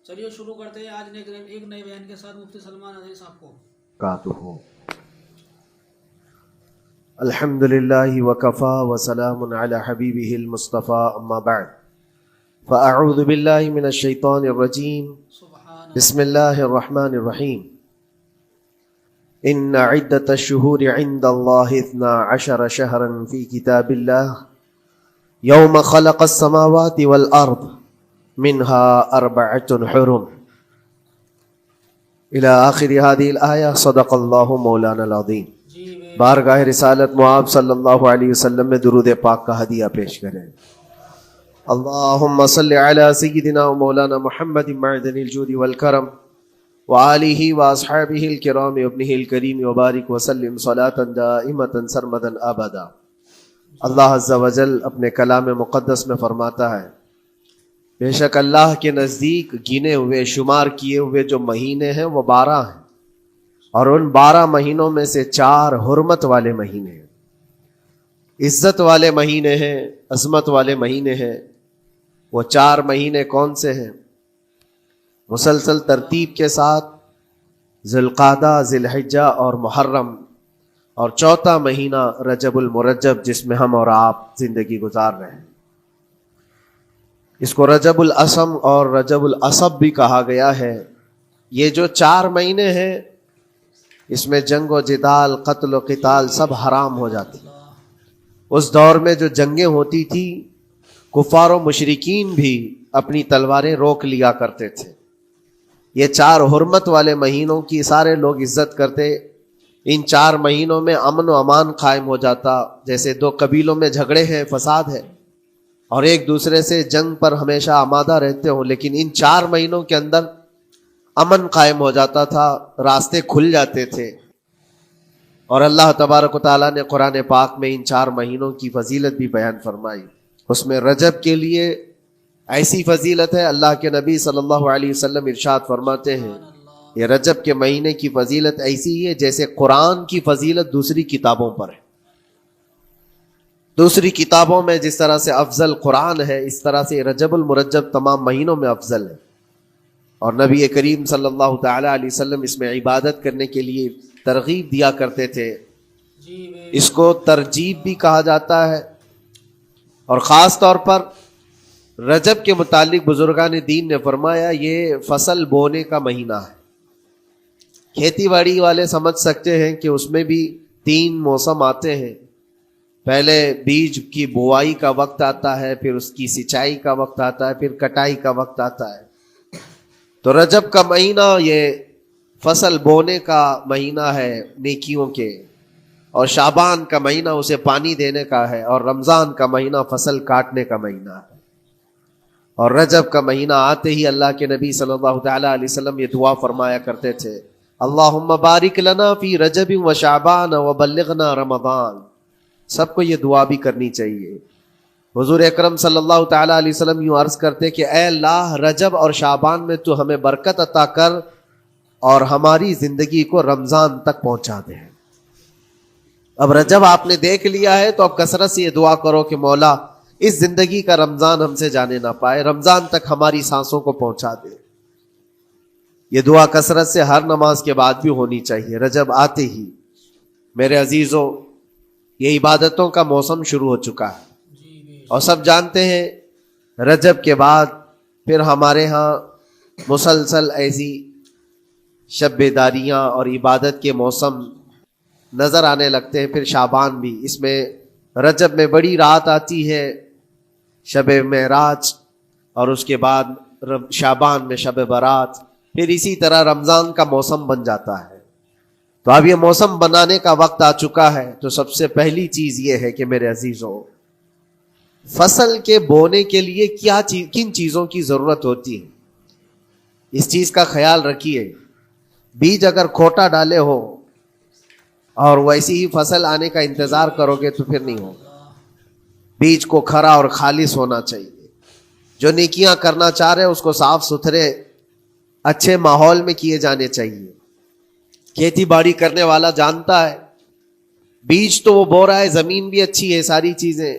چلیے شروع کرتے ہیں آج ایک نئے بیان کے ساتھ مفتی سلمان اظہری صاحب کو کاتہو الحمد للہ وکفا وسلام علی حبیبہ المصطفى اما بعد فاعوذ باللہ من الشیطان الرجیم سبحان بسم اللہ الرحمن الرحیم ان عدت الشہور عند اللہ 12 شہرا فی کتاب اللہ یوم خلق السماوات والارض منها 4 حرم الى آخر هذه الآیہ صدق اللہ مولانا العظیم. جی بارگاہ رسالت معاب صلی اللہ علیہ وسلم میں درود پاک کا ہدیہ پیش کریں. اللہم صلی علی سیدنا و مولانا محمد معدن الجود والکرم وآلہ واصحابہ الکرام وابنہ الکریم وبارک وسلم صلاة دائمة سرمدا ابدا. اللہ عز و جل اپنے کلام مقدس میں فرماتا ہے بے شک اللہ کے نزدیک گنے ہوئے شمار کیے ہوئے جو مہینے ہیں وہ 12 ہیں، اور ان 12 مہینوں میں سے 4 حرمت والے مہینے ہیں، عزت والے مہینے ہیں، عظمت والے مہینے ہیں. وہ 4 مہینے کون سے ہیں؟ مسلسل ترتیب کے ساتھ ذی القعدہ، ذی الحجہ اور محرم، اور 4تھا مہینہ رجب المرجب جس میں ہم اور آپ زندگی گزار رہے ہیں. اس کو رجب الاسم اور رجب العصب بھی کہا گیا ہے. یہ جو 4 مہینے ہیں اس میں جنگ و جدال، قتل و قتال سب حرام ہو جاتی. اس دور میں جو جنگیں ہوتی تھی کفار و مشرکین بھی اپنی تلواریں روک لیا کرتے تھے. یہ 4 حرمت والے مہینوں کی سارے لوگ عزت کرتے. ان 4 مہینوں میں امن و امان قائم ہو جاتا. جیسے 2 قبیلوں میں جھگڑے ہیں، فساد ہے، اور ایک دوسرے سے جنگ پر ہمیشہ آمادہ رہتے ہوں، لیکن ان 4 مہینوں کے اندر امن قائم ہو جاتا تھا، راستے کھل جاتے تھے. اور اللہ تبارک و تعالیٰ نے قرآن پاک میں ان 4 مہینوں کی فضیلت بھی بیان فرمائی. اس میں رجب کے لیے ایسی فضیلت ہے، اللہ کے نبی صلی اللہ علیہ وسلم ارشاد فرماتے ہیں یہ رجب کے مہینے کی فضیلت ایسی ہے جیسے قرآن کی فضیلت دوسری کتابوں پر ہے. دوسری کتابوں میں جس طرح سے افضل قرآن ہے، اس طرح سے رجب المرجب تمام مہینوں میں افضل ہے. اور نبی کریم صلی اللہ تعالی علیہ وسلم اس میں عبادت کرنے کے لیے ترغیب دیا کرتے تھے. اس کو ترجیب بھی کہا جاتا ہے. اور خاص طور پر رجب کے متعلق بزرگان دین نے فرمایا یہ فصل بونے کا مہینہ ہے. کھیتی باڑی والے سمجھ سکتے ہیں کہ اس میں بھی 3 موسم آتے ہیں. پہلے بیج کی بوائی کا وقت آتا ہے، پھر اس کی سینچائی کا وقت آتا ہے، پھر کٹائی کا وقت آتا ہے. تو رجب کا مہینہ یہ فصل بونے کا مہینہ ہے نیکیوں کے، اور شعبان کا مہینہ اسے پانی دینے کا ہے، اور رمضان کا مہینہ فصل کاٹنے کا مہینہ ہے. اور رجب کا مہینہ آتے ہی اللہ کے نبی صلی اللہ تعالی علیہ وسلم یہ دعا فرمایا کرتے تھے اللہم بارک لنا فی رجب و شعبان و بلغنا رمضان. سب کو یہ دعا بھی کرنی چاہیے. حضور اکرم صلی اللہ تعالی علیہ وسلم یوں عرض کرتے کہ اے اللہ رجب اور شعبان میں تو ہمیں برکت عطا کر اور ہماری زندگی کو رمضان تک پہنچا دے. اب رجب آپ نے دیکھ لیا ہے تو اب کثرت سے یہ دعا کرو کہ مولا اس زندگی کا رمضان ہم سے جانے نہ پائے، رمضان تک ہماری سانسوں کو پہنچا دے. یہ دعا کثرت سے ہر نماز کے بعد بھی ہونی چاہیے. رجب آتے ہی میرے عزیزوں یہ عبادتوں کا موسم شروع ہو چکا ہے، اور سب جانتے ہیں رجب کے بعد پھر ہمارے ہاں مسلسل ایسی شب بیداریاں اور عبادت کے موسم نظر آنے لگتے ہیں. پھر شعبان بھی، اس میں رجب میں بڑی رات آتی ہے شب معراج، اور اس کے بعد شعبان میں شب برات، پھر اسی طرح رمضان کا موسم بن جاتا ہے. تو اب یہ موسم بنانے کا وقت آ چکا ہے. تو سب سے پہلی چیز یہ ہے کہ میرے عزیزوں فصل کے بونے کے لیے کن چیزوں کی ضرورت ہوتی ہے، اس چیز کا خیال رکھیے. بیج اگر کھوٹا ڈالے ہو اور ویسی ہی فصل آنے کا انتظار کرو گے تو پھر نہیں ہوگا. بیج کو کھرا اور خالص ہونا چاہیے. جو نیکیاں کرنا چاہ رہے اس کو صاف ستھرے اچھے ماحول میں کیے جانے چاہیے. کھیتی باڑی کرنے والا جانتا ہے بیج تو وہ بو رہا ہے، زمین بھی اچھی ہے، ساری چیزیں،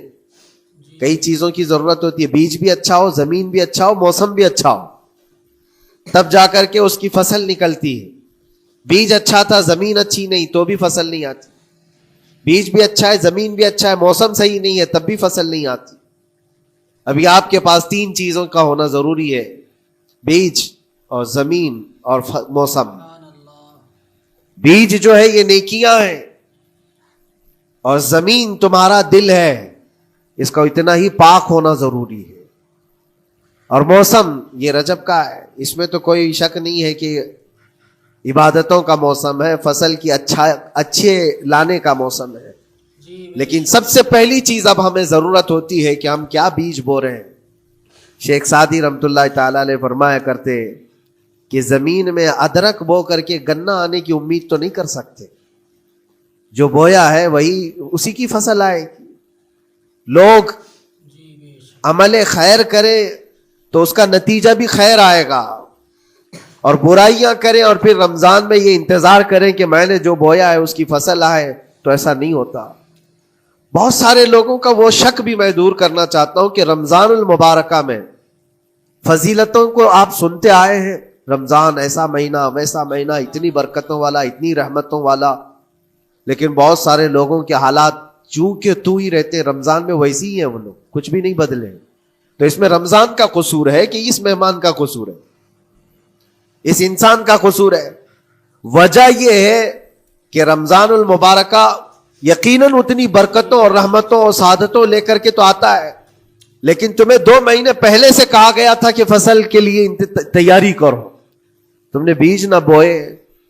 کئی چیزوں کی ضرورت ہوتی ہے. بیج بھی اچھا ہو، زمین بھی اچھا ہو، موسم بھی اچھا ہو. تب جا کر کے اس کی فصل نکلتی ہے. بیج اچھا تھا, زمین اچھی نہیں تو بھی فصل نہیں آتی. بیج بھی اچھا ہے, زمین بھی اچھا ہے, موسم صحیح نہیں ہے تب بھی فصل نہیں آتی. ابھی آپ کے پاس 3 چیزوں کا ہونا ضروری ہے, بیج اور زمین اور موسم. بیج جو ہے یہ نیکیاں ہیں, اور زمین تمہارا دل ہے, اس کا اتنا ہی پاک ہونا ضروری ہے. اور موسم یہ رجب کا ہے, اس میں تو کوئی شک نہیں ہے کہ عبادتوں کا موسم ہے, فصل کی اچھے لانے کا موسم ہے. لیکن سب سے پہلی چیز اب ہمیں ضرورت ہوتی ہے کہ ہم کیا بیج بو رہے ہیں. شیخ سعدی رحمت اللہ تعالی علیہ فرمایا کرتے کہ زمین میں ادرک بو کر کے گنا آنے کی امید تو نہیں کر سکتے. جو بویا ہے وہی اسی کی فصل آئے گی. لوگ عمل خیر کرے تو اس کا نتیجہ بھی خیر آئے گا, اور برائیاں کریں اور پھر رمضان میں یہ انتظار کریں کہ میں نے جو بویا ہے اس کی فصل آئے, تو ایسا نہیں ہوتا. بہت سارے لوگوں کا وہ شک بھی میں دور کرنا چاہتا ہوں کہ رمضان المبارکہ میں فضیلتوں کو آپ سنتے آئے ہیں, رمضان ایسا مہینہ ویسا مہینہ, اتنی برکتوں والا, اتنی رحمتوں والا, لیکن بہت سارے لوگوں کے حالات چونکہ تو ہی رہتے رمضان میں ویسے ہی ہیں, وہ لوگ کچھ بھی نہیں بدلے. تو اس میں رمضان کا قصور ہے کہ اس مہمان کا قصور ہے, اس انسان کا قصور ہے؟ وجہ یہ ہے کہ رمضان المبارکہ یقیناً اتنی برکتوں اور رحمتوں اور سعادتوں لے کر کے تو آتا ہے, لیکن تمہیں 2 مہینے پہلے سے کہا گیا تھا کہ فصل کے لیے تیاری کرو. تم نے بیج نہ بوئے,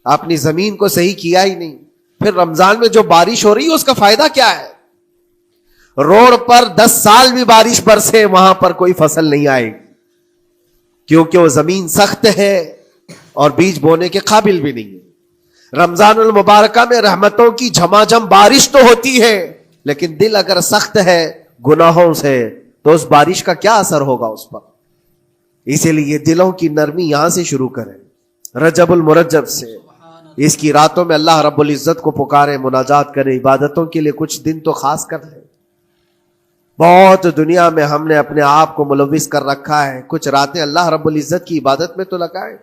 اپنی زمین کو صحیح کیا ہی نہیں. پھر رمضان میں جو بارش ہو رہی ہے اس کا فائدہ کیا ہے؟ روڈ پر 10 سال بھی بارش برسے وہاں پر کوئی فصل نہیں آئے گی, کیونکہ وہ زمین سخت ہے اور بیج بونے کے قابل بھی نہیں ہے. رمضان المبارکہ میں رحمتوں کی جھماجھم بارش تو ہوتی ہے, لیکن دل اگر سخت ہے گناہوں سے تو اس بارش کا کیا اثر ہوگا اس پر. اسی لیے دلوں کی نرمی یہاں سے شروع کریں, رجب المرجب سے. اس کی راتوں میں اللہ رب العزت کو پکاریں, مناجات کریں, عبادتوں کے لیے کچھ دن تو خاص کر لیں. بہت دنیا میں ہم نے اپنے آپ کو ملوث کر رکھا ہے, کچھ راتیں اللہ رب العزت کی عبادت میں تو لگائیں.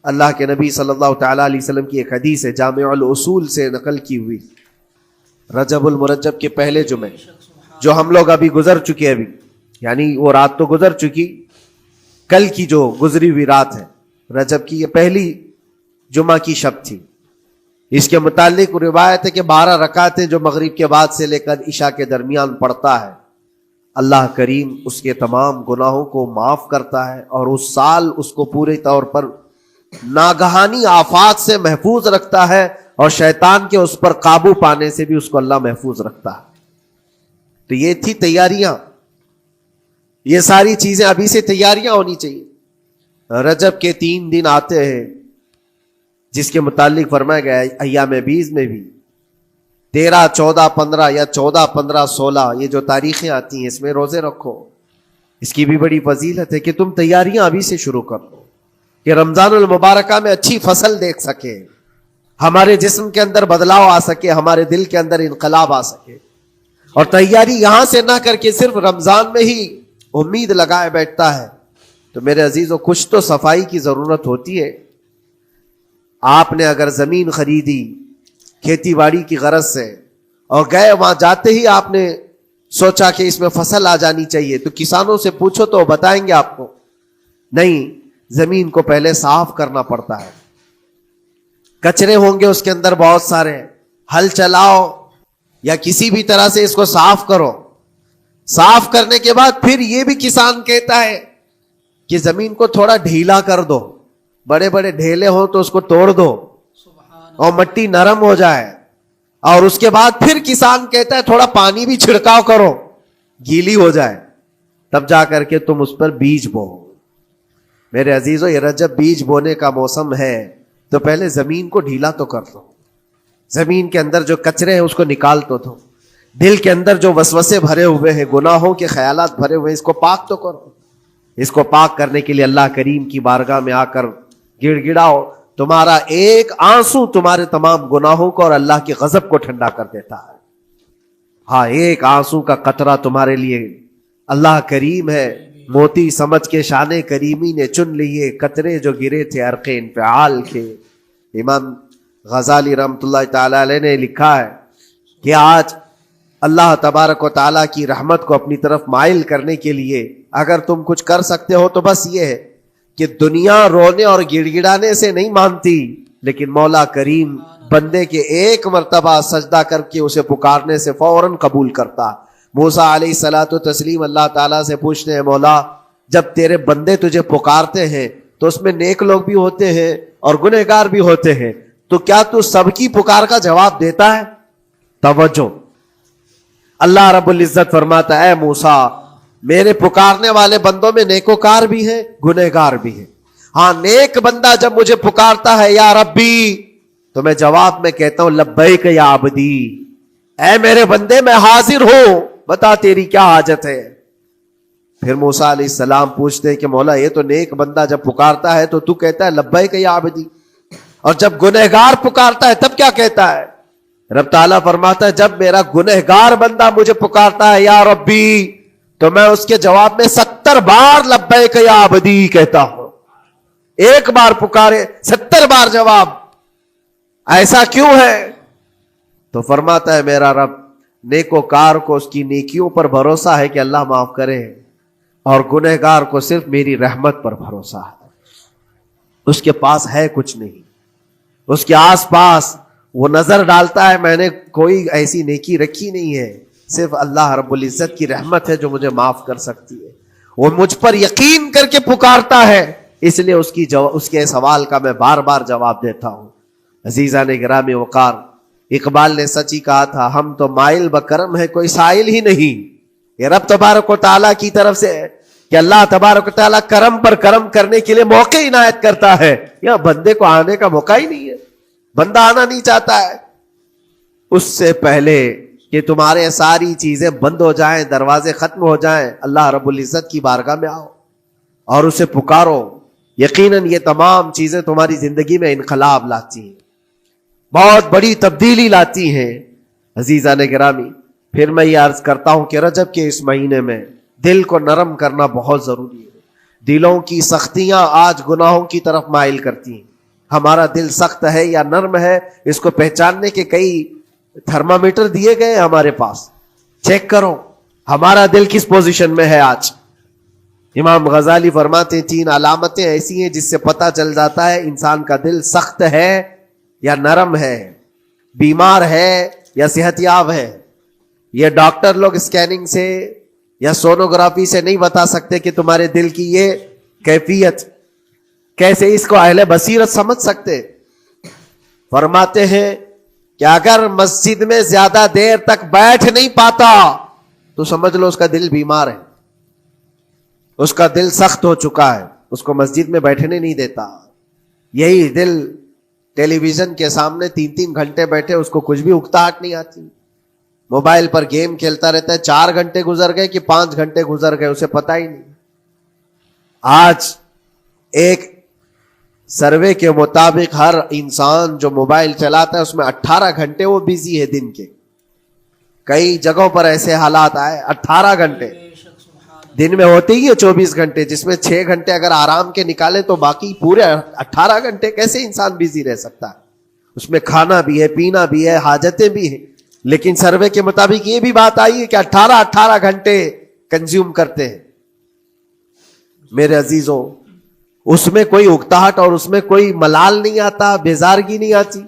اللہ کے نبی صلی اللہ تعالی علیہ وسلم کی ایک حدیث ہے, جامع الاصول سے نقل کی ہوئی, رجب المرجب کے پہلے جمعے جو ہم لوگ ابھی گزر چکے, ابھی یعنی وہ رات تو گزر چکی, کل کی جو گزری ہوئی رات ہے رجب کی, یہ پہلی جمعہ کی شب تھی. اس کے متعلق روایت ہے کہ 12 رکعتیں جو مغرب کے بعد سے لے کر عشاء کے درمیان پڑھتا ہے, اللہ کریم اس کے تمام گناہوں کو معاف کرتا ہے, اور اس سال اس کو پورے طور پر ناگہانی آفات سے محفوظ رکھتا ہے, اور شیطان کے اس پر قابو پانے سے بھی اس کو اللہ محفوظ رکھتا ہے. تو یہ تھی تیاریاں, یہ ساری چیزیں ابھی سے تیاریاں ہونی چاہیے. رجب کے 3 دن آتے ہیں جس کے متعلق فرمایا گیا ہے ایام بیز میں بھی 13, 14, 15 یا 14, 15, 16 یہ جو تاریخیں آتی ہیں اس میں روزے رکھو. اس کی بھی بڑی فضیلت ہے کہ تم تیاریاں ابھی سے شروع کر دو کہ رمضان المبارکہ میں اچھی فصل دیکھ سکے, ہمارے جسم کے اندر بدلاؤ آ سکے, ہمارے دل کے اندر انقلاب آ سکے. اور تیاری یہاں سے نہ کر کے صرف رمضان میں ہی امید لگائے بیٹھتا ہے تو میرے عزیزوں کچھ تو صفائی کی ضرورت ہوتی ہے. آپ نے اگر زمین خریدی کھیتی باڑی کی غرض سے اور گئے, وہاں جاتے ہی آپ نے سوچا کہ اس میں فصل آ جانی چاہیے, تو کسانوں سے پوچھو تو بتائیں گے آپ کو نہیں, زمین کو پہلے صاف کرنا پڑتا ہے, کچرے ہوں گے اس کے اندر بہت سارے, ہل چلاؤ یا کسی بھی طرح سے اس کو صاف کرو. صاف کرنے کے بعد پھر یہ بھی کسان کہتا ہے کہ زمین کو تھوڑا ڈھیلا کر دو, بڑے بڑے ڈھیلے ہوں تو اس کو توڑ دو اور مٹی نرم ہو جائے. اور اس کے بعد پھر کسان کہتا ہے تھوڑا پانی بھی چھڑکاؤ کرو, گیلی ہو جائے, تب جا کر کے تم اس پر بیج بو. میرے عزیزوں یہ رجب بیج بونے کا موسم ہے, تو پہلے زمین کو ڈھیلا تو کر دو, زمین کے اندر جو کچرے ہیں اس کو نکال تو دو, دل کے اندر جو وسوسے بھرے ہوئے ہیں, گناہوں کے خیالات بھرے ہوئے ہیں, اس کو پاک تو کرو. اس کو پاک کرنے کے لیے اللہ کریم کی بارگاہ میں آ کر گڑ گڑاؤ. تمہارا ایک آنسو تمہارے تمام گناہوں کو اور اللہ کے غضب کو ٹھنڈا کر دیتا ہے. ہاں, ایک آنسو کا قطرہ تمہارے لیے اللہ کریم ہے, موتی سمجھ کے شان کریمی نے چن لیے قطرے جو گرے تھے عرق انفعال کے. امام غزالی رحمۃ اللہ تعالی علیہ نے لکھا ہے کہ آج اللہ تبارک و تعالیٰ کی رحمت کو اپنی طرف مائل کرنے کے لیے اگر تم کچھ کر سکتے ہو تو بس یہ ہے کہ دنیا رونے اور گڑ گڑانے سے نہیں مانتی، لیکن مولا کریم بندے کے ایک مرتبہ سجدہ کر کے اسے پکارنے سے فوراً قبول کرتا. موسیٰ علیہ الصلاۃ والتسلیم اللہ تعالیٰ سے پوچھتے ہیں مولا جب تیرے بندے تجھے پکارتے ہیں تو اس میں نیک لوگ بھی ہوتے ہیں اور گنہگار بھی ہوتے ہیں، تو کیا تو سب کی پکار کا جواب دیتا ہے؟ توجہ، اللہ رب العزت فرماتا ہے اے موسیٰ میرے پکارنے والے بندوں میں نیکوکار بھی ہیں گنہگار بھی ہیں. ہاں نیک بندہ جب مجھے پکارتا ہے یا ربی تو میں جواب میں کہتا ہوں لبیک یا عبدی، اے میرے بندے میں حاضر ہوں، بتا تیری کیا حاجت ہے. پھر موسیٰ علیہ السلام پوچھتے ہیں کہ مولا یہ تو نیک بندہ جب پکارتا ہے تو کہتا ہے لبیک یا عبدی، اور جب گنہگار پکارتا ہے تب کیا کہتا ہے؟ رب تعالیٰ فرماتا ہے جب میرا گنہگار بندہ مجھے پکارتا ہے یا ربی تو میں اس کے جواب میں 70 بار لبیک یا عبدی کہتا ہوں. ایک بار پکارے 70 بار جواب. ایسا کیوں ہے؟ تو فرماتا ہے میرا رب نیکوکار کو اس کی نیکیوں پر بھروسہ ہے کہ اللہ معاف کرے، اور گنہگار کو صرف میری رحمت پر بھروسہ ہے. اس کے پاس ہے کچھ نہیں، اس کے آس پاس وہ نظر ڈالتا ہے میں نے کوئی ایسی نیکی رکھی نہیں ہے، صرف اللہ رب العزت کی رحمت ہے جو مجھے معاف کر سکتی ہے. وہ مجھ پر یقین کر کے پکارتا ہے، اس لیے اس کے سوال کا میں بار بار جواب دیتا ہوں. عزیزان گرامی وقار، اقبال نے سچ ہی کہا تھا ہم تو مائل بکرم ہے کوئی سائل ہی نہیں. یہ رب تبارک و تعالیٰ کی طرف سے ہے کہ اللہ تبارک و تعالیٰ کرم پر کرم کرنے کے لیے موقع عنایت کرتا ہے. یا بندے کو آنے کا موقع ہی نہیں ہے، بندہ آنا نہیں چاہتا ہے. اس سے پہلے کہ تمہارے ساری چیزیں بند ہو جائیں، دروازے ختم ہو جائیں، اللہ رب العزت کی بارگاہ میں آؤ اور اسے پکارو. یقیناً یہ تمام چیزیں تمہاری زندگی میں انقلاب لاتی ہیں، بہت بڑی تبدیلی لاتی ہیں. عزیزان گرامی، پھر میں یہ عرض کرتا ہوں کہ رجب کے اس مہینے میں دل کو نرم کرنا بہت ضروری ہے. دلوں کی سختیاں آج گناہوں کی طرف مائل کرتی ہیں. ہمارا دل سخت ہے یا نرم ہے اس کو پہچاننے کے کئی تھرمامیٹر دیے گئے ہیں ہمارے پاس. چیک کرو ہمارا دل کس پوزیشن میں ہے آج. امام غزالی فرماتے ہیں 3 علامتیں ایسی ہیں جس سے پتہ چل جاتا ہے انسان کا دل سخت ہے یا نرم ہے، بیمار ہے یا صحت یاب ہے. یہ ڈاکٹر لوگ اسکیننگ سے یا سونوگرافی سے نہیں بتا سکتے کہ تمہارے دل کی یہ کیفیت. کیسے اس کو اہل بصیرت سمجھ سکتے؟ فرماتے ہیں کہ اگر مسجد میں زیادہ دیر تک بیٹھ نہیں پاتا تو سمجھ لو اس کا دل بیمار ہے، اس کا دل سخت ہو چکا ہے، اس کو مسجد میں بیٹھنے نہیں دیتا. یہی دل ٹیلی ویژن کے سامنے 3 گھنٹے بیٹھے اس کو کچھ بھی اکتاہٹ نہیں آتی، موبائل پر گیم کھیلتا رہتا ہے، 4 گھنٹے گزر گئے کہ 5 گھنٹے گزر گئے اسے پتہ ہی نہیں. آج ایک سروے کے مطابق ہر انسان جو موبائل چلاتا ہے اس میں 18 گھنٹے وہ بیزی ہے دن کے. کئی جگہوں پر ایسے حالات آئے 18 گھنٹے دن میں ہوتے ہی ہے 24 گھنٹے، جس میں 6 گھنٹے اگر آرام کے نکالے تو باقی پورے 18 گھنٹے کیسے انسان بیزی رہ سکتا ہے؟ اس میں کھانا بھی ہے، پینا بھی ہے، حاجتیں بھی ہیں. لیکن سروے کے مطابق یہ بھی بات آئی ہے کہ 18 گھنٹے کنزیوم کرتے ہیں. میرے عزیزوں، اس میں کوئی اکتاہٹ اور اس میں کوئی ملال نہیں آتا، بیزارگی نہیں آتی.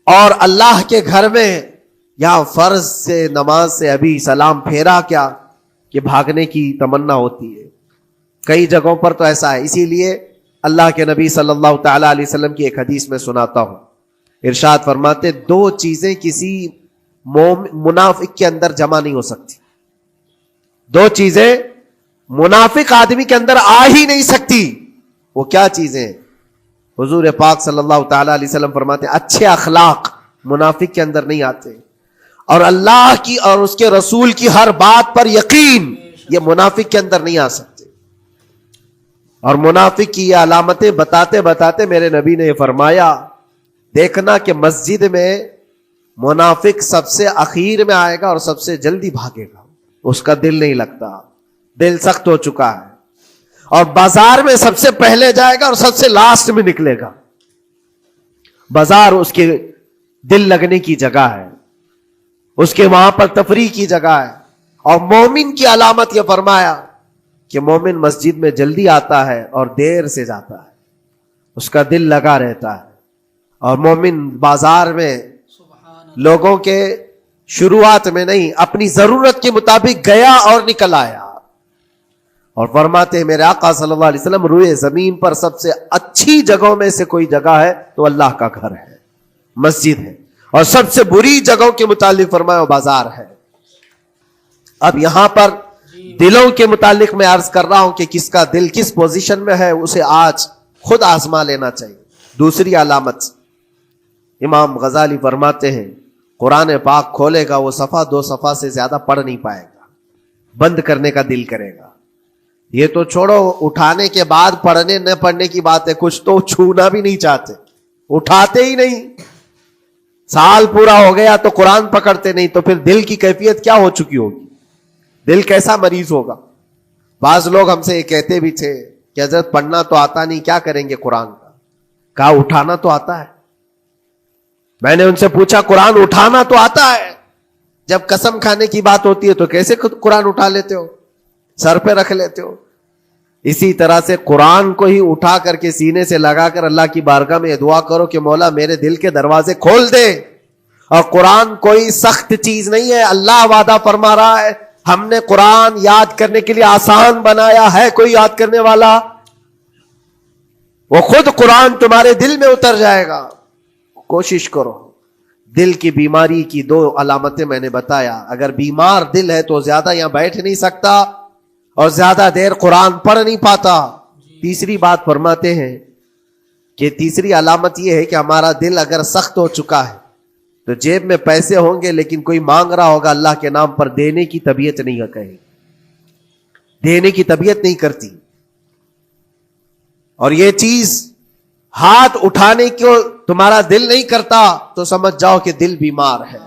اور اللہ کے گھر میں یا فرض سے نماز سے ابھی سلام پھیرا کیا کہ بھاگنے کی تمنا ہوتی ہے. کئی جگہوں پر تو ایسا ہے. اسی لیے اللہ کے نبی صلی اللہ تعالی علیہ وسلم کی ایک حدیث میں سناتا ہوں. ارشاد فرماتے 2 چیزیں کسی منافق کے اندر جمع نہیں ہو سکتی. 2 چیزیں منافق آدمی کے اندر آ ہی نہیں سکتی. وہ کیا چیزیں؟ حضور پاک صلی اللہ تعالی علیہ وسلم فرماتے اچھے اخلاق منافق کے اندر نہیں آتے، اور اللہ کی اور اس کے رسول کی ہر بات پر یقین یہ منافق کے اندر نہیں آ سکتے. اور منافق کی یہ علامتیں بتاتے بتاتے میرے نبی نے یہ فرمایا دیکھنا کہ مسجد میں منافق سب سے اخیر میں آئے گا اور سب سے جلدی بھاگے گا، اس کا دل نہیں لگتا. دل سخت ہو چکا ہے اور بازار میں سب سے پہلے جائے گا اور سب سے لاسٹ میں نکلے گا. بازار اس کے دل لگنے کی جگہ ہے, اس کے وہاں پر تفریح کی جگہ ہے. اور مومن کی علامت یہ فرمایا کہ مومن مسجد میں جلدی آتا ہے اور دیر سے جاتا ہے, اس کا دل لگا رہتا ہے. اور مومن بازار میں لوگوں کے شروعات میں نہیں, اپنی ضرورت کے مطابق گیا اور نکل آیا. اور فرماتے ہیں میرے آقا صلی اللہ علیہ وسلم, روئے زمین پر سب سے اچھی جگہوں میں سے کوئی جگہ ہے تو اللہ کا گھر ہے, مسجد ہے. اور سب سے بری جگہوں کے متعلق فرمایا وہ بازار ہے. اب یہاں پر دلوں کے متعلق میں عرض کر رہا ہوں کہ کس کا دل کس پوزیشن میں ہے, اسے آج خود آزما لینا چاہیے. دوسری علامت, امام غزالی فرماتے ہیں قرآن پاک کھولے گا وہ صفحہ 2 صفحہ سے زیادہ پڑھ نہیں پائے گا, بند کرنے کا دل کرے گا. یہ تو چھوڑو اٹھانے کے بعد پڑھنے نہ پڑھنے کی بات ہے, کچھ تو چھونا بھی نہیں چاہتے, اٹھاتے ہی نہیں. سال پورا ہو گیا تو قرآن پکڑتے نہیں, تو پھر دل کی کیفیت کیا ہو چکی ہوگی, دل کیسا مریض ہوگا. بعض لوگ ہم سے یہ کہتے بھی تھے کہ حضرت پڑھنا تو آتا نہیں, کیا کریں گے قرآن کا. کہا اٹھانا تو آتا ہے. میں نے ان سے پوچھا قرآن اٹھانا تو آتا ہے, جب قسم کھانے کی بات ہوتی ہے تو کیسے قرآن اٹھا لیتے ہو, سر پہ رکھ لیتے ہو. اسی طرح سے قرآن کو ہی اٹھا کر کے سینے سے لگا کر اللہ کی بارگاہ میں دعا کرو کہ مولا میرے دل کے دروازے کھول دے. اور قرآن کوئی سخت چیز نہیں ہے, اللہ وعدہ فرما رہا ہے ہم نے قرآن یاد کرنے کے لیے آسان بنایا ہے. کوئی یاد کرنے والا, وہ خود قرآن تمہارے دل میں اتر جائے گا. کوشش کرو. دل کی بیماری کی 2 علامتیں میں نے بتایا. اگر بیمار دل ہے تو زیادہ یہاں بیٹھ نہیں سکتا اور زیادہ دیر قرآن پڑھ نہیں پاتا. تیسری بات فرماتے ہیں کہ تیسری علامت یہ ہے کہ ہمارا دل اگر سخت ہو چکا ہے تو جیب میں پیسے ہوں گے لیکن کوئی مانگ رہا ہوگا اللہ کے نام پر, دینے کی طبیعت نہیں کہیں, دینے کی طبیعت نہیں کرتی. اور یہ چیز ہاتھ اٹھانے کو تمہارا دل نہیں کرتا تو سمجھ جاؤ کہ دل بیمار ہے.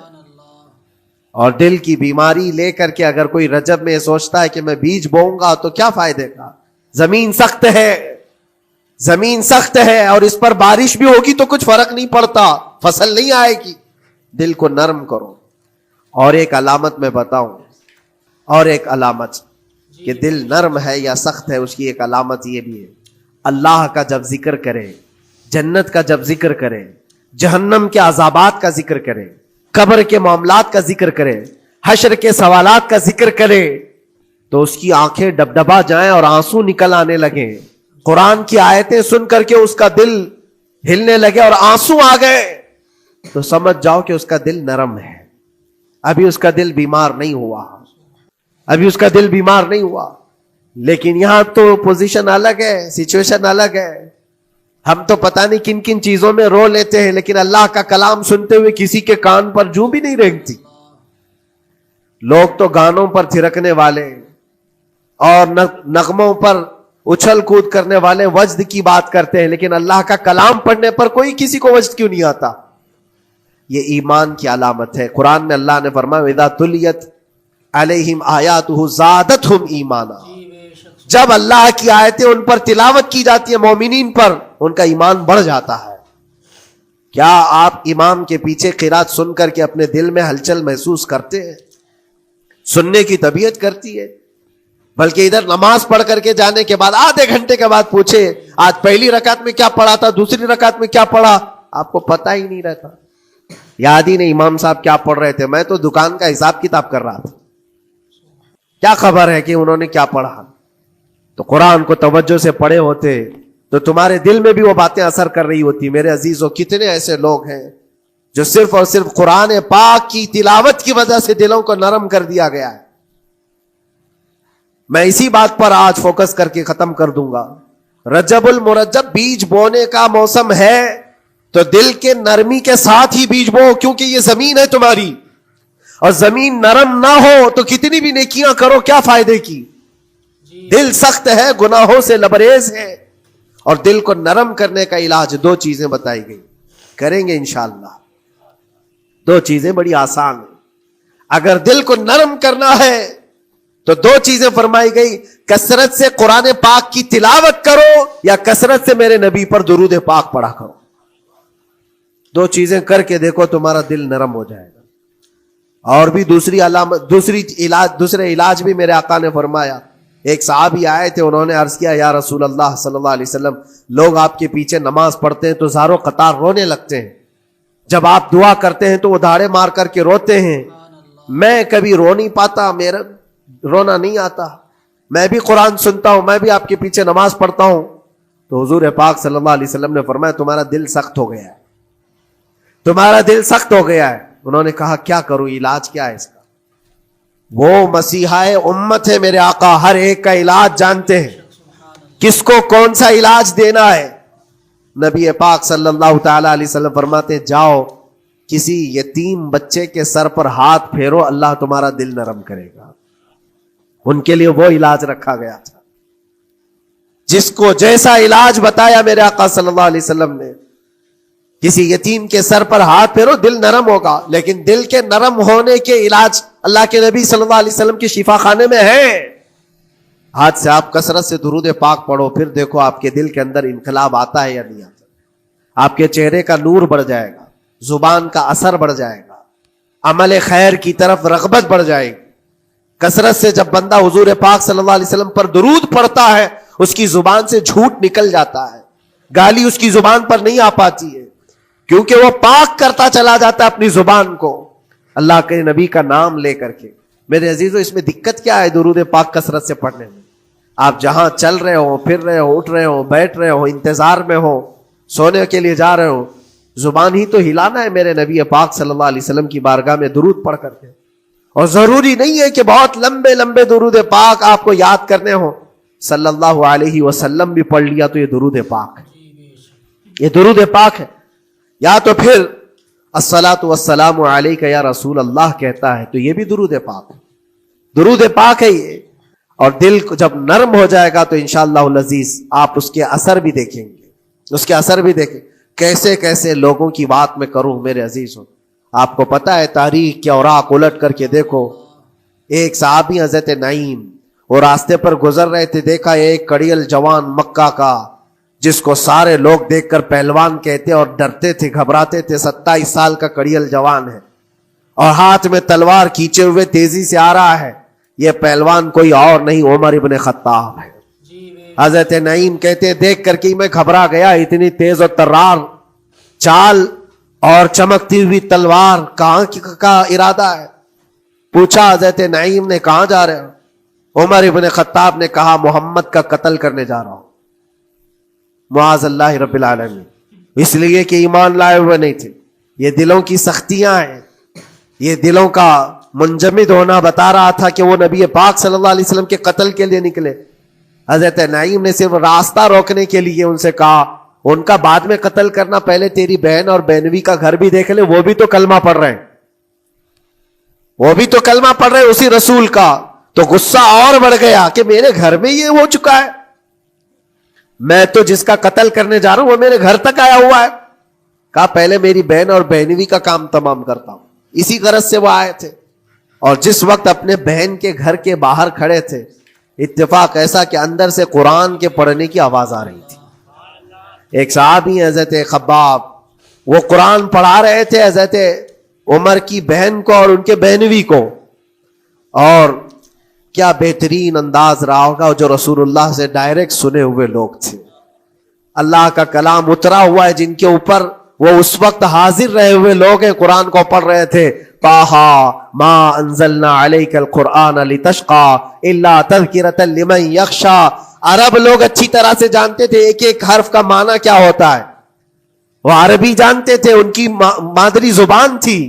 اور دل کی بیماری لے کر کے اگر کوئی رجب میں سوچتا ہے کہ میں بیج بوؤں گا تو کیا فائدے کا, زمین سخت ہے, زمین سخت ہے اور اس پر بارش بھی ہوگی تو کچھ فرق نہیں پڑتا, فصل نہیں آئے گی. دل کو نرم کرو. اور ایک علامت میں بتاؤں, اور ایک علامت کہ دل نرم ہے یا سخت ہے, اس کی ایک علامت یہ بھی ہے, اللہ کا جب ذکر کرے, جنت کا جب ذکر کرے, جہنم کے عذابات کا ذکر کرے, قبر کے معاملات کا ذکر کرے, حشر کے سوالات کا ذکر کرے, تو اس کی آنکھیں ڈبڈبا جائیں اور آنسو نکل آنے لگے. قرآن کی آیتیں سن کر کے اس کا دل ہلنے لگے اور آنسو آ گئے تو سمجھ جاؤ کہ اس کا دل نرم ہے. ابھی اس کا دل بیمار نہیں ہوا, ابھی اس کا دل بیمار نہیں ہوا. لیکن یہاں تو پوزیشن الگ ہے, سچویشن الگ ہے. ہم تو پتہ نہیں کن کن چیزوں میں رو لیتے ہیں, لیکن اللہ کا کلام سنتے ہوئے کسی کے کان پر جوں بھی نہیں رینگتی. لوگ تو گانوں پر تھرکنے والے اور نغموں پر اچھل کود کرنے والے وجد کی بات کرتے ہیں, لیکن اللہ کا کلام پڑھنے پر کوئی کسی کو وجد کیوں نہیں آتا. یہ ایمان کی علامت ہے. قرآن میں اللہ نے فرمایا اذا تلیت علیہم آیاتہ زادتہم ایمانا, جب اللہ کی آیتیں ان پر تلاوت کی جاتی ہے مومنین پر, ان کا ایمان بڑھ جاتا ہے. کیا آپ امام کے پیچھے قرات سن کر کے اپنے دل میں ہلچل محسوس کرتے ہیں؟ سننے کی طبیعت کرتی ہے. بلکہ ادھر نماز پڑھ کر کے جانے کے بعد آدھے گھنٹے کے بعد پوچھے آج پہلی رکعت میں کیا پڑھا تھا, دوسری رکعت میں کیا پڑھا, آپ کو پتہ ہی نہیں رہتا, یاد ہی نہیں امام صاحب کیا پڑھ رہے تھے. میں تو دکان کا حساب کتاب کر رہا تھا, کیا خبر ہے کہ انہوں نے کیا پڑھا. تو قرآن کو توجہ سے پڑھے ہوتے تو تمہارے دل میں بھی وہ باتیں اثر کر رہی ہوتی. میرے عزیزوں, کتنے ایسے لوگ ہیں جو صرف اور صرف قرآن پاک کی تلاوت کی وجہ سے دلوں کو نرم کر دیا گیا ہے. میں اسی بات پر آج فوکس کر کے ختم کر دوں گا. رجب المرجب بیج بونے کا موسم ہے تو دل کے نرمی کے ساتھ ہی بیج بو, کیونکہ یہ زمین ہے تمہاری, اور زمین نرم نہ ہو تو کتنی بھی نیکیاں کرو کیا فائدے کی. دل سخت ہے, گناہوں سے لبریز ہے, اور دل کو نرم کرنے کا علاج 2 چیزیں بتائی گئی, کریں گے انشاءاللہ. 2 چیزیں بڑی آسان ہیں. اگر دل کو نرم کرنا ہے تو دو چیزیں فرمائی گئی، کثرت سے قرآن پاک کی تلاوت کرو یا کثرت سے میرے نبی پر درود پاک پڑھا کرو. دو چیزیں کر کے دیکھو، تمہارا دل نرم ہو جائے گا. اور بھی دوسری علامت، دوسرے علاج بھی میرے آقا نے فرمایا. ایک صحابی آئے تھے، انہوں نے عرض کیا یا رسول اللہ صلی اللہ علیہ وسلم، لوگ آپ کے پیچھے نماز پڑھتے ہیں تو زاروں قطار رونے لگتے ہیں، جب آپ دعا کرتے ہیں تو وہ دھاڑے مار کر کے روتے ہیں. میں کبھی رو نہیں پاتا، میرا رونا نہیں آتا، میں بھی قرآن سنتا ہوں، میں بھی آپ کے پیچھے نماز پڑھتا ہوں. تو حضور پاک صلی اللہ علیہ وسلم نے فرمایا تمہارا دل سخت ہو گیا ہے، تمہارا دل سخت ہو گیا ہے. انہوں نے کہا کیا کروں، علاج کیا ہے اس کا؟ وہ مسیحا امت ہے میرے آقا، ہر ایک کا علاج جانتے ہیں، کس کو کون سا علاج دینا ہے. نبی پاک صلی اللہ تعالی علیہ وسلم فرماتے ہیں جاؤ کسی یتیم بچے کے سر پر ہاتھ پھیرو، اللہ تمہارا دل نرم کرے گا. ان کے لیے وہ علاج رکھا گیا تھا. جس کو جیسا علاج بتایا میرے آقا صلی اللہ علیہ وسلم نے، کسی یتیم کے سر پر ہاتھ پھیرو، دل نرم ہوگا. لیکن دل کے نرم ہونے کے علاج اللہ کے نبی صلی اللہ علیہ وسلم کی شفا خانے میں ہے. آج سے آپ کثرت سے درود پاک پڑھو، پھر دیکھو آپ کے دل کے اندر انقلاب آتا ہے یا نہیں آتا. آپ کے چہرے کا نور بڑھ جائے گا، زبان کا اثر بڑھ جائے گا، عمل خیر کی طرف رغبت بڑھ جائے گی. کثرت سے جب بندہ حضور پاک صلی اللہ علیہ وسلم پر درود پڑھتا ہے، اس کی زبان سے جھوٹ نکل جاتا ہے، گالی اس کی زبان پر نہیں آ پاتی ہے، کیونکہ وہ پاک کرتا چلا جاتا ہے اپنی زبان کو اللہ کے نبی کا نام لے کر کے. میرے عزیزو، اس میں دقت کیا ہے درود پاک کثرت سے پڑھنے میں؟ آپ جہاں چل رہے ہو، پھر رہے ہو، اٹھ رہے ہو، بیٹھ رہے ہو، انتظار میں ہو، سونے کے لیے جا رہے ہو، زبان ہی تو ہلانا ہے میرے نبی پاک صلی اللہ علیہ وسلم کی بارگاہ میں درود پڑھ کر کے. اور ضروری نہیں ہے کہ بہت لمبے لمبے درود پاک آپ کو یاد کرنے ہو، صلی اللہ علیہ وسلم بھی پڑھ لیا تو یہ درود پاک ہے، یہ درود پاک ہے. یا تو پھر الصلاۃ والسلام علیک یا رسول اللہ کہتا ہے تو یہ بھی درود پاک ہے، درود پاک ہے یہ. اور دل کو جب نرم ہو جائے گا تو انشاءاللہ العزیز آپ اس کے اثر بھی دیکھیں گے، اس کے اثر بھی دیکھیں. کیسے کیسے لوگوں کی بات میں کروں میرے عزیزوں، آپ کو پتا ہے تاریخ کے اوراق الٹ کر کے دیکھو. ایک صحابی حضرت نعیم، وہ راستے پر گزر رہے تھے، دیکھا ایک کڑیل جوان مکہ کا، جس کو سارے لوگ دیکھ کر پہلوان کہتے اور ڈرتے تھے، گھبراتے تھے. 27 سال کا کڑیل جوان ہے اور ہاتھ میں تلوار کھینچے ہوئے تیزی سے آ رہا ہے. یہ پہلوان کوئی اور نہیں عمر ابن خطاب ہے. حضرت نعیم کہتے دیکھ کر کے میں گھبرا گیا، اتنی تیز اور ترار چال اور چمکتی ہوئی تلوار، کہاں کا ارادہ ہے؟ پوچھا حضرت نعیم نے کہاں جا رہے ہو؟ عمر ابن خطاب نے کہا محمد کا قتل کرنے جا رہا ہوں. معاذ اللہ رب العالمین، اس لیے کہ ایمان لائے ہوئے نہیں تھے. یہ دلوں کی سختیاں ہیں، یہ دلوں کا منجمد ہونا بتا رہا تھا کہ وہ نبی پاک صلی اللہ علیہ وسلم کے قتل کے لیے نکلے. حضرت نعیم نے صرف راستہ روکنے کے لیے ان سے کہا ان کا بعد میں قتل کرنا، پہلے تیری بہن اور بہنوی کا گھر بھی دیکھ لے، وہ بھی تو کلمہ پڑھ رہے ہیں، وہ بھی تو کلمہ پڑھ رہے ہیں اسی رسول کا. تو غصہ اور بڑھ گیا کہ میرے گھر میں یہ ہو چکا ہے، میں تو جس کا قتل کرنے جا رہا ہوں وہ میرے گھر تک آیا ہوا ہے. کہا پہلے میری بہن اور بہنوی کا کام تمام کرتا ہوں. اسی غرض سے وہ آئے تھے. اور جس وقت اپنے بہن کے گھر کے باہر کھڑے تھے، اتفاق ایسا کہ اندر سے قرآن کے پڑھنے کی آواز آ رہی تھی. ایک صحابی حضرت خباب، وہ قرآن پڑھا رہے تھے حضرت عمر کی بہن کو اور ان کے بہنوی کو. اور کیا بہترین انداز رہا ہوگا، جو رسول اللہ سے ڈائریکٹ سنے ہوئے لوگ تھے، اللہ کا کلام اترا ہوا ہے جن کے اوپر، وہ اس وقت حاضر رہے ہوئے لوگ ہیں، قرآن کو پڑھ رہے تھے. طٰہٰ ما انزلنا علیک القرآن لتشقیٰ الا تذکرۃ لمن یخشیٰ. عرب لوگ اچھی طرح سے جانتے تھے ایک ایک حرف کا معنی کیا ہوتا ہے، وہ عربی جانتے تھے، ان کی مادری زبان تھی.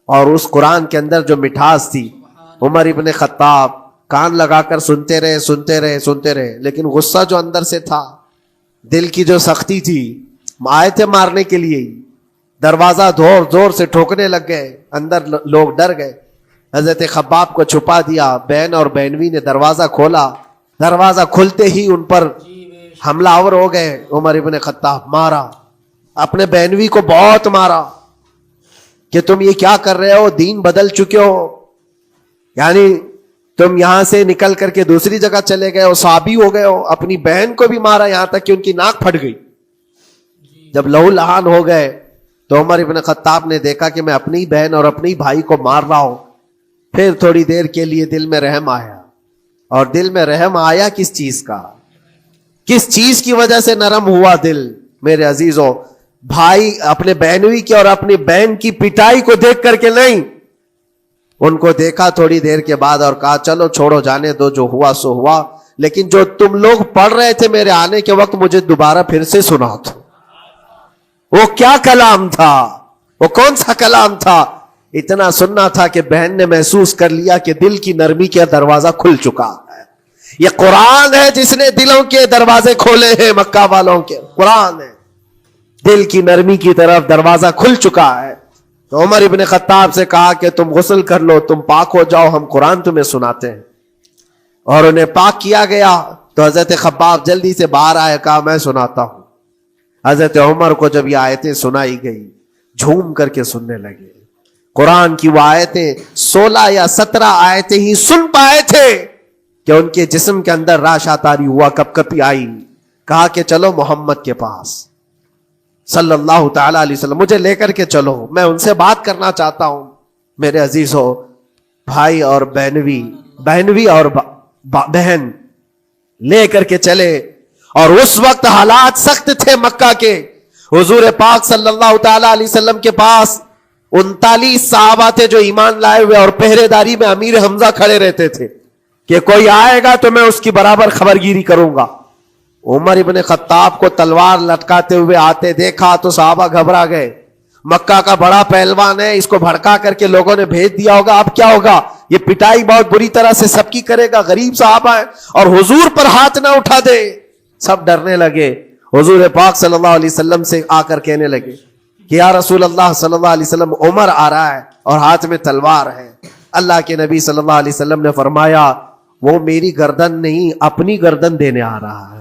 اور اس قرآن کے اندر جو مٹھاس تھی، عمر ابن خطاب کان لگا کر سنتے رہے سنتے رہے سنتے رہے. لیکن غصہ جو اندر سے تھا، دل کی جو سختی تھی، آئے تھے مارنے کے لیے، دروازہ زور زور سے ٹھوکنے لگ گئے، اندر لوگ ڈر گئے. حضرت خباب کو چھپا دیا، بہن اور بہنوی نے دروازہ کھولا. دروازہ کھلتے ہی ان پر حملہ آور ہو گئے. عمر ابن خطاب مارا، اپنے بہنوی کو بہت مارا کہ تم یہ کیا کر رہے ہو، دین بدل چکے ہو، یعنی تم یہاں سے نکل کر کے دوسری جگہ چلے گئے ہو, صحابی ہو گئے ہو, اپنی بہن کو بھی مارا یہاں تک کہ ان کی ناک پھٹ گئی. جب لہو لہان ہو گئے تو عمر ابن خطاب نے دیکھا کہ میں اپنی بہن اور اپنی بھائی کو مار رہا ہوں. پھر تھوڑی دیر کے لیے دل میں رحم آیا. اور دل میں رحم آیا کس چیز کا, کس چیز کی وجہ سے نرم ہوا دل میرے عزیزوں؟ بھائی اپنے بہنوئی کی اور اپنی بہن کی پٹائی کو دیکھ کر کے نہیں, ان کو دیکھا تھوڑی دیر کے بعد اور کہا چلو چھوڑو جانے دو, جو ہوا سو ہوا, لیکن جو تم لوگ پڑھ رہے تھے میرے آنے کے وقت مجھے دوبارہ پھر سے سنا دو. وہ کیا کلام تھا, وہ کون سا کلام تھا؟ اتنا سننا تھا کہ بہن نے محسوس کر لیا کہ دل کی نرمی کا دروازہ کھل چکا ہے. یہ قرآن ہے جس نے دلوں کے دروازے کھولے ہیں, مکہ والوں کے قرآن ہے. دل کی نرمی کی طرف دروازہ کھل چکا ہے. تو عمر ابن خطاب سے کہا کہ تم غسل کر لو, تم پاک ہو جاؤ, ہم قرآن تمہیں سناتے ہیں. اور انہیں پاک کیا گیا. تو حضرت خباب جلدی سے باہر آئے, کہا میں سناتا ہوں. حضرت عمر کو جب یہ آیتیں سنائی گئی جھوم کر کے سننے لگے. قرآن کی وہ آیتیں 16 یا 17 آیتیں ہی سن پائے تھے کہ ان کے جسم کے اندر راشا تاری ہوا, کپ کپی آئی. کہا کہ چلو محمد کے پاس صلی اللہ تعالی علیہ وسلم, مجھے لے کر کے چلو, میں ان سے بات کرنا چاہتا ہوں. میرے عزیزو, بھائی اور بہنوی اور بہن لے کر کے چلے. اور اس وقت حالات سخت تھے مکہ کے. حضور پاک صلی اللہ تعالی علیہ وسلم کے پاس 39 صحابہ تھے جو ایمان لائے ہوئے, اور پہرے داری میں امیر حمزہ کھڑے رہتے تھے کہ کوئی آئے گا تو میں اس کی برابر خبرگیری کروں گا. عمر ابن خطاب کو تلوار لٹکاتے ہوئے آتے دیکھا تو صحابہ گھبرا گئے. مکہ کا بڑا پہلوان ہے, اس کو بھڑکا کر کے لوگوں نے بھیج دیا ہوگا, اب کیا ہوگا؟ یہ پٹائی بہت بری طرح سے سب کی کرے گا. غریب صحابہ ہے اور حضور پر ہاتھ نہ اٹھا دے. سب ڈرنے لگے. حضور پاک صلی اللہ علیہ وسلم سے آ کر کہنے لگے کہ یا رسول اللہ صلی اللہ علیہ وسلم, عمر آ رہا ہے اور ہاتھ میں تلوار ہے. اللہ کے نبی صلی اللہ علیہ وسلم نے فرمایا وہ میری گردن نہیں, اپنی گردن دینے آ رہا ہے.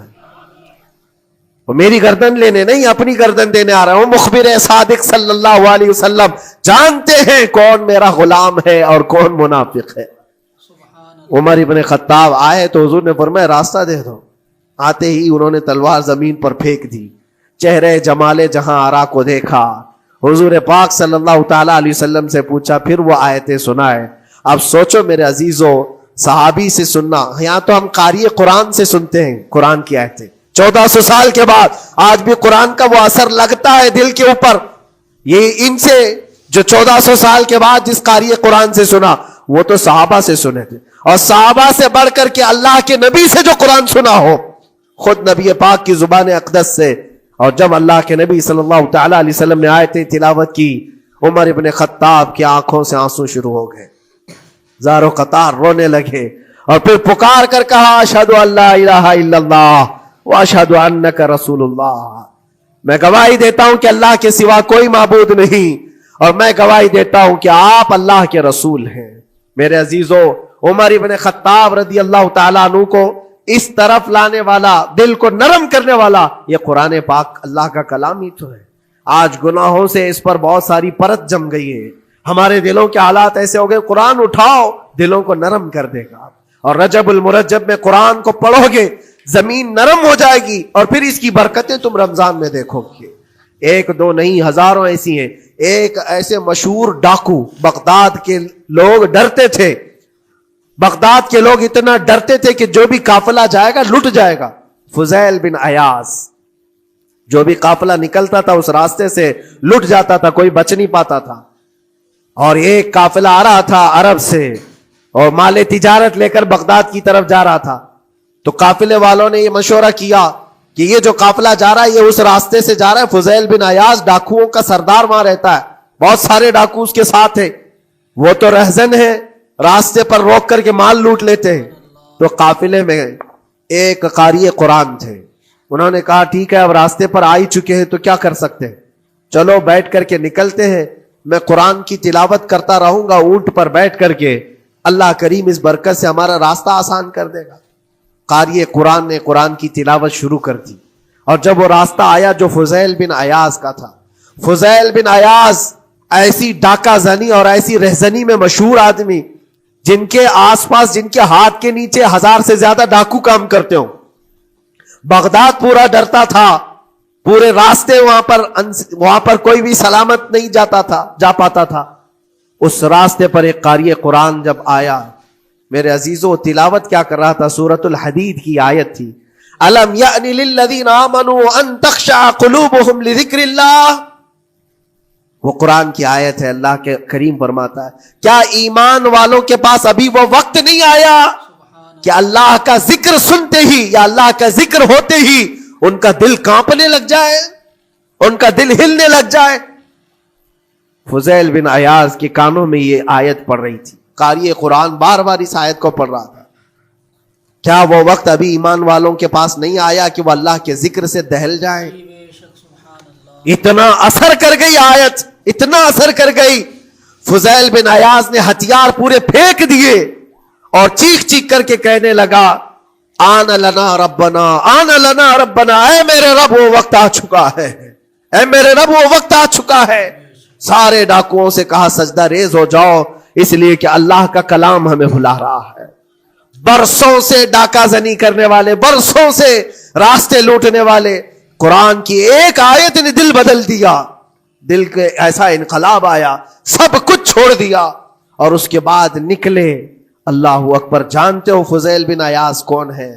وہ میری گردن لینے نہیں, اپنی گردن دینے آ رہا ہے. وہ مخبر صادق صلی اللہ علیہ وسلم جانتے ہیں کون میرا غلام ہے اور کون منافق ہے. عمر ابن خطاب آئے تو حضور نے فرمایا راستہ دے دو. آتے ہی انہوں نے تلوار زمین پر پھینک دی. چہرے جمالے جہاں آرا کو دیکھا. حضور پاک صلی اللہ تعالی علیہ وسلم سے پوچھا, پھر وہ آیتیں سنائے. اب سوچو میرے عزیزو, صحابی سے سننا, یہاں تو ہم قاری قرآن سے سنتے ہیں قرآن کی آیتیں. 1400 سال کے بعد آج بھی قرآن کا وہ اثر لگتا ہے دل کے اوپر. یہ ان سے جو 1400 سال کے بعد جس قاری قرآن سے سنا وہ تو صحابہ سے سنے تھے, اور صحابہ سے بڑھ کر کے اللہ کے نبی سے جو قرآن سنا ہو, خود نبی پاک کی زبان اقدس سے. اور جب اللہ کے نبی صلی اللہ تعالی علیہ وسلم نے آیتیں تلاوت کی, عمر ابن خطاب کی آنکھوں سے آنسو شروع ہو گئے, زارو قطار رونے لگے, اور پھر پکار کر کہا اشہد ان لا الہ الا اللہ واشہد انک رسول اللہ. میں گواہی دیتا ہوں کہ اللہ کے سوا کوئی معبود نہیں, اور میں گواہی دیتا ہوں کہ آپ اللہ کے رسول ہیں. میرے عزیزو, عمر ابن خطاب رضی اللہ تعالیٰ عنہ کو اس طرف لانے والا, دل کو نرم کرنے والا, یہ قرآن پاک اللہ کا کلام ہی تو ہے. آج گناہوں سے اس پر بہت ساری پرت جم گئی ہے. ہمارے دلوں کے حالات ایسے ہو گئے, قرآن اٹھاؤ دلوں کو نرم کر دے گا. اور رجب المرجب میں قرآن کو پڑھو گے زمین نرم ہو جائے گی, اور پھر اس کی برکتیں تم رمضان میں دیکھو گے. ایک دو نہیں, ہزاروں ایسی ہیں. ایک ایسے مشہور ڈاکو, بغداد کے لوگ ڈرتے تھے, بغداد کے لوگ اتنا ڈرتے تھے کہ جو بھی قافلہ جائے گا لٹ جائے گا. فضیل بن عیاض, جو بھی قافلہ نکلتا تھا اس راستے سے لٹ جاتا تھا, کوئی بچ نہیں پاتا تھا. اور ایک قافلہ آ رہا تھا عرب سے اور مال تجارت لے کر بغداد کی طرف جا رہا تھا. تو قافلے والوں نے یہ مشورہ کیا کہ یہ جو قافلہ جا رہا ہے یہ اس راستے سے جا رہا ہے. فضیل بن عیاض ڈاکوؤں کا سردار وہاں رہتا ہے, بہت سارے ڈاکو اس کے ساتھ ہیں, وہ تو رہزن ہے, راستے پر روک کر کے مال لوٹ لیتے ہیں. تو قافلے میں ایک قاری قرآن تھے, انہوں نے کہا ٹھیک ہے اب راستے پر آ ہی چکے ہیں تو کیا کر سکتے ہیں, چلو بیٹھ کر کے نکلتے ہیں, میں قرآن کی تلاوت کرتا رہوں گا اونٹ پر بیٹھ کر کے, اللہ کریم اس برکت سے ہمارا راستہ آسان کر دے گا. قاری قرآن نے قرآن کی تلاوت شروع کر دی, اور جب وہ راستہ آیا جو فضیل بن عیاض کا تھا, فضیل بن عیاض ایسی ڈاکہ زنی اور ایسی رہزنی میں مشہور آدمی جن کے آس پاس، جن کے ہاتھ کے نیچے 1000 سے زیادہ ڈاکو کام کرتے ہوں. بغداد پورا ڈرتا تھا، پورے راستے وہاں پر کوئی بھی سلامت نہیں جا پاتا تھا. اس راستے پر ایک قاری قرآن جب آیا، میرے عزیزو تلاوت کیا کر رہا تھا؟ سورۃ الحدید کی آیت تھی، الم یأن للذین آمنوا ان تخشع قلوبہم لذکر اللہ. وہ قرآن کی آیت ہے. اللہ کے کریم فرماتا ہے کیا ایمان والوں کے پاس ابھی وہ وقت نہیں آیا کہ اللہ کا ذکر سنتے ہی یا اللہ کا ذکر ہوتے ہی ان کا دل کانپنے لگ جائے، ان کا دل ہلنے لگ جائے؟ فضیل بن عیاض کے کانوں میں یہ آیت پڑھ رہی تھی. قاری قرآن بار بار اس آیت کو پڑھ رہا تھا. کیا وہ وقت ابھی ایمان والوں کے پاس نہیں آیا کہ وہ اللہ کے ذکر سے دہل جائیں؟ اتنا اثر کر گئی آیت، اتنا اثر کر گئی. فضیل بن عیاض نے ہتھیار پورے پھینک دیے اور چیخ چیخ کر کے کہنے لگا آن لنا ربنا، آن لنا ربنا، اے میرے رب وہ وقت آ چکا ہے، اے میرے رب وہ وقت آ چکا ہے. سارے ڈاکوؤں سے کہا سجدہ ریز ہو جاؤ، اس لیے کہ اللہ کا کلام ہمیں بلا رہا ہے. برسوں سے ڈاکہ زنی کرنے والے، برسوں سے راستے لوٹنے والے، قرآن کی ایک آیت نے دل بدل دیا. دل کے ایسا انقلاب آیا، سب کچھ چھوڑ دیا اور اس کے بعد نکلے. اللہ اکبر. جانتے ہو فضیل بن عیاض کون ہے؟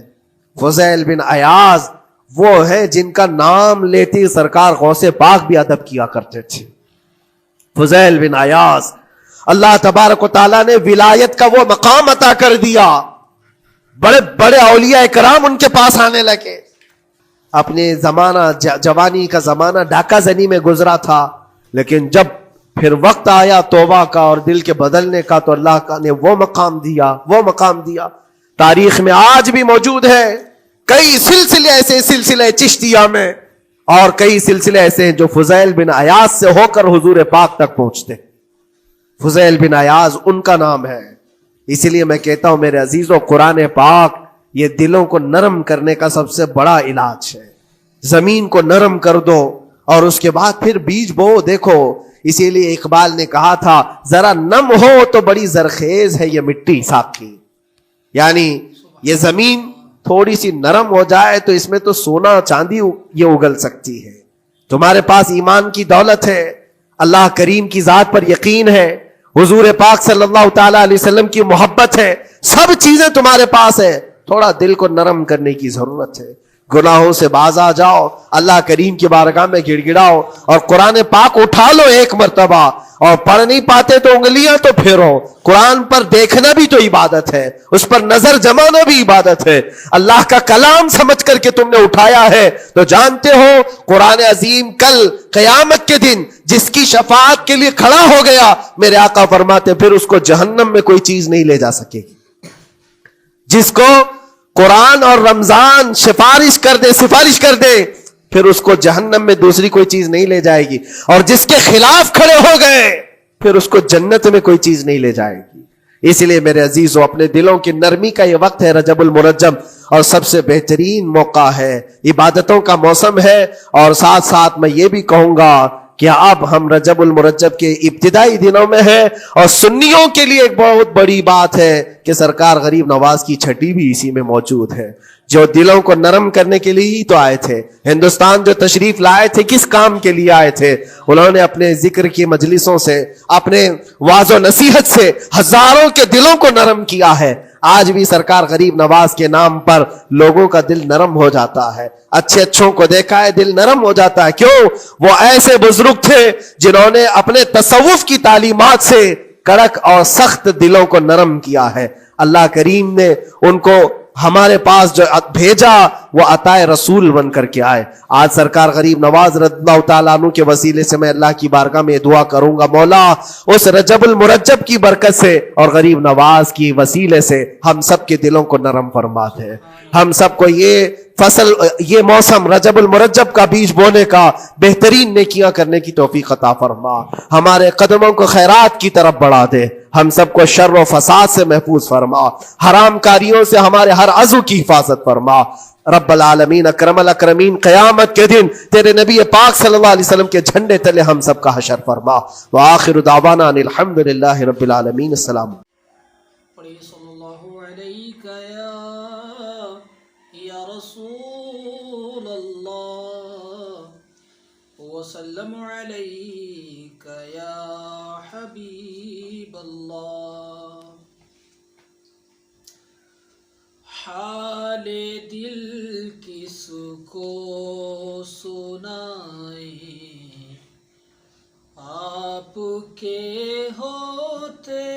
فضیل بن عیاض وہ ہے جن کا نام لیتے سرکار غوث پاک بھی ادب کیا کرتے تھے. فضیل بن عیاض اللہ تبارک و تعالیٰ نے ولایت کا وہ مقام عطا کر دیا. بڑے بڑے اولیاء کرام ان کے پاس آنے لگے. اپنے زمانہ جوانی کا زمانہ ڈاکہ زنی میں گزرا تھا، لیکن جب پھر وقت آیا توبہ کا اور دل کے بدلنے کا تو اللہ نے وہ مقام دیا. تاریخ میں آج بھی موجود ہے کئی سلسلے ایسے، سلسلے چشتیہ میں، اور کئی سلسلے ایسے ہیں جو فضیل بن عیاض سے ہو کر حضور پاک تک پہنچتے. فضیل بن عیاض ان کا نام ہے. اسی لیے میں کہتا ہوں میرے عزیزو، قرآن پاک یہ دلوں کو نرم کرنے کا سب سے بڑا علاج ہے. زمین کو نرم کر دو اور اس کے بعد پھر بیج بو. دیکھو اسی لیے اقبال نے کہا تھا ذرا نم ہو تو بڑی زرخیز ہے یہ مٹی ساقی. یعنی یہ زمین تھوڑی سی نرم ہو جائے تو اس میں تو سونا چاندی یہ اگل سکتی ہے. تمہارے پاس ایمان کی دولت ہے، اللہ کریم کی ذات پر یقین ہے، حضور پاک صلی اللہ تعالی علیہ وسلم کی محبت ہے، سب چیزیں تمہارے پاس ہے. تھوڑا دل کو نرم کرنے کی ضرورت ہے. گناہوں سے باز آ جاؤ، اللہ کریم کی بارگاہ میں گڑ گڑاؤ اور قرآن پاک اٹھا لو ایک مرتبہ. اور پڑھ نہیں پاتے تو انگلیاں تو پھیرو. قرآن پر دیکھنا بھی تو عبادت ہے، اس پر نظر جمانا بھی عبادت ہے. اللہ کا کلام سمجھ کر کے تم نے اٹھایا ہے تو جانتے ہو قرآن عظیم کل قیامت کے دن جس کی شفاعت کے لیے کھڑا ہو گیا، میرے آقا فرماتے پھر اس کو جہنم میں کوئی چیز نہیں لے جا سکے گی. جس کو قرآن اور رمضان سفارش کر دے پھر اس کو جہنم میں دوسری کوئی چیز نہیں لے جائے گی. اور جس کے خلاف کھڑے ہو گئے پھر اس کو جنت میں کوئی چیز نہیں لے جائے گی. اس لیے میرے عزیزو اپنے دلوں کی نرمی کا یہ وقت ہے رجب المرجب، اور سب سے بہترین موقع ہے، عبادتوں کا موسم ہے. اور ساتھ ساتھ میں یہ بھی کہوں گا کہ اب ہم رجب المرجب کے ابتدائی دنوں میں ہیں، اور سنیوں کے لیے ایک بہت بڑی بات ہے کہ سرکار غریب نواز کی چھٹی بھی اسی میں موجود ہے، جو دلوں کو نرم کرنے کے لیے ہی تو آئے تھے. ہندوستان جو تشریف لائے تھے کس کام کے لیے آئے تھے؟ انہوں نے اپنے ذکر کی مجلسوں سے، اپنے واعظ و نصیحت سے ہزاروں کے دلوں کو نرم کیا ہے. آج بھی سرکار غریب نواز کے نام پر لوگوں کا دل نرم ہو جاتا ہے. اچھے اچھوں کو دیکھا ہے دل نرم ہو جاتا ہے. کیوں؟ وہ ایسے بزرگ تھے جنہوں نے اپنے تصوف کی تعلیمات سے کڑک اور سخت دلوں کو نرم کیا ہے. اللہ کریم نے ان کو ہمارے پاس جو بھیجا وہ عطائے رسول بن کر کے آئے. آج سرکار غریب نواز رضی اللہ تعالیٰ عنہ کے وسیلے سے میں اللہ کی بارگاہ میں دعا کروں گا، مولا اس رجب المرجب کی برکت سے اور غریب نواز کی وسیلے سے ہم سب کے دلوں کو نرم فرما دے. ہم سب کو یہ فصل، یہ موسم رجب المرجب کا بیج بونے کا، بہترین نیکیاں کرنے کی توفیق عطا فرما. ہمارے قدموں کو خیرات کی طرف بڑھا دے. ہم سب کو شر و فساد سے محفوظ فرما. حرام کاریوں سے ہمارے ہر عضو کی حفاظت فرما. رب العالمین اکرم الاکرمین قیامت کے دن تیرے نبی پاک صلی اللہ علیہ وسلم کے جھنڈے تلے ہم سب کا حشر فرما. وآخر دعوانا ان الحمد للہ رب العالمین. السلام. عليك يا رسول الله وسلم عليك يا حبيب الله حال دل کس کو سنائے آپ کے ہوتے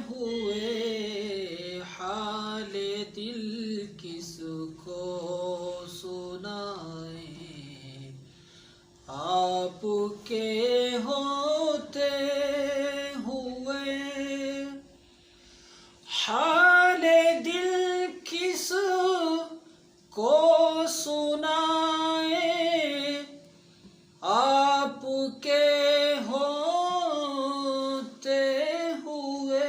ہوئے حال دل کس کو سنائے آپ کے ہوتے ہوئے حال دل کس کو سنائے آپ کے ہوتے ہوئے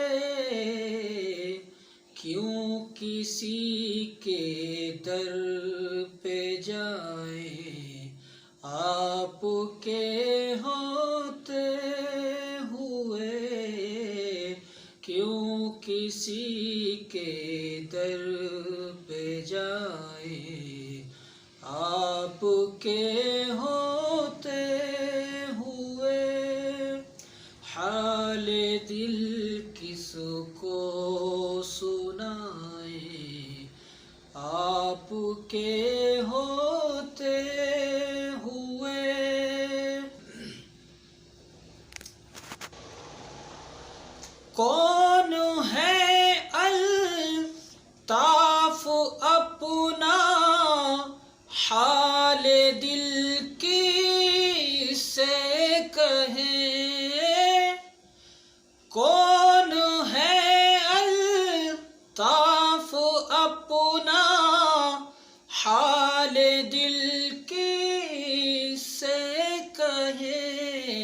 کیوں کسی کے در پہ جائے آپ کے ہوتے ہوئے کیوں کسی کے در پہ جائے آپ کے ہوتے ہوئے حال دل کس کو سنائے آپ کے ہوتے ہوئے کون ہے الطاف اپنا حال دل کی سے کہیں کون ہے الطاف اپنا حال دل کی سے کہیں